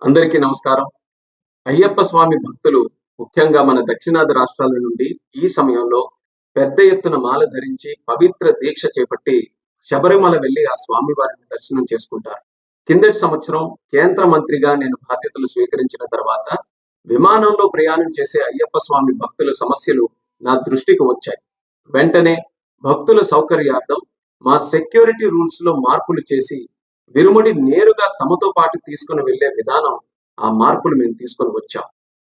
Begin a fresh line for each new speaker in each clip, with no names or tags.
అందరికీ నమస్కారం. అయ్యప్ప స్వామి భక్తులు ముఖ్యంగా మన దక్షిణాది రాష్ట్రాల నుండి ఈ సమయంలో పెద్ద ఎత్తున మాల ధరించి పవిత్ర దీక్ష చేపట్టి శబరిమల వెళ్లి ఆ స్వామి వారిని దర్శనం చేసుకుంటారు. కిందటి సంవత్సరం కేంద్ర మంత్రిగా నేను బాధ్యతలు స్వీకరించిన తర్వాత విమానంలో ప్రయాణం చేసే అయ్యప్ప స్వామి భక్తుల సమస్యలు నా దృష్టికి వచ్చాయి. వెంటనే భక్తుల సౌకర్యార్థం మా సెక్యూరిటీ రూల్స్ లో మార్పులు చేసి విరుముడి నేరుగా తమతో పాటు తీసుకుని వెళ్లే విధానం, ఆ మార్పులు మేము తీసుకొని వచ్చాం.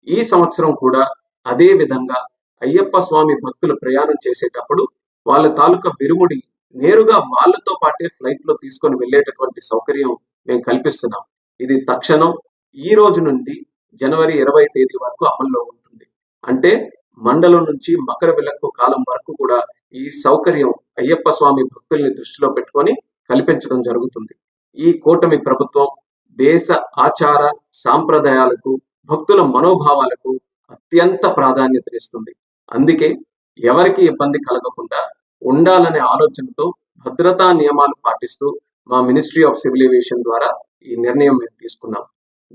ఈ సంవత్సరం కూడా అదే విధంగా అయ్యప్ప స్వామి భక్తులు ప్రయాణం చేసేటప్పుడు వాళ్ళ తాలూకా విరుముడి నేరుగా వాళ్ళతో పాటే ఫ్లైట్ లో తీసుకొని వెళ్లేటటువంటి సౌకర్యం మేము కల్పిస్తున్నాం. ఇది తక్షణం ఈ రోజు నుండి జనవరి 20 తేదీ వరకు అమల్లో ఉంటుంది. అంటే మండలం నుంచి మకర విలక్కు కాలం వరకు కూడా ఈ సౌకర్యం అయ్యప్ప స్వామి భక్తుల్ని దృష్టిలో పెట్టుకొని కల్పించడం జరుగుతుంది. ఈ కూటమి ప్రభుత్వం దేశ ఆచార సాంప్రదాయాలకు, భక్తుల మనోభావాలకు అత్యంత ప్రాధాన్యతనిస్తుంది. అందుకే ఎవరికి ఇబ్బంది కలగకుండా ఉండాలనే ఆలోచనతో భద్రతా నియమాలు పాటిస్తూ మా మినిస్ట్రీ ఆఫ్ సివిల్ ఏవియేషన్ ద్వారా ఈ నిర్ణయం మేము తీసుకున్నాం.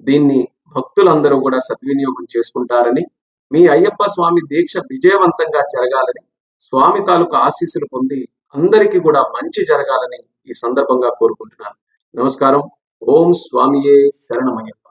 దీన్ని భక్తులందరూ కూడా సద్వినియోగం చేసుకుంటారని, మీ అయ్యప్ప స్వామి దీక్ష విజయవంతంగా జరగాలని, స్వామి తాలూకు ఆశీస్సులు పొంది అందరికీ కూడా మంచి జరగాలని ఈ సందర్భంగా కోరుకుంటున్నాను. నమస్కారం. ఓం స్వామియే శరణమయ్యప్ప.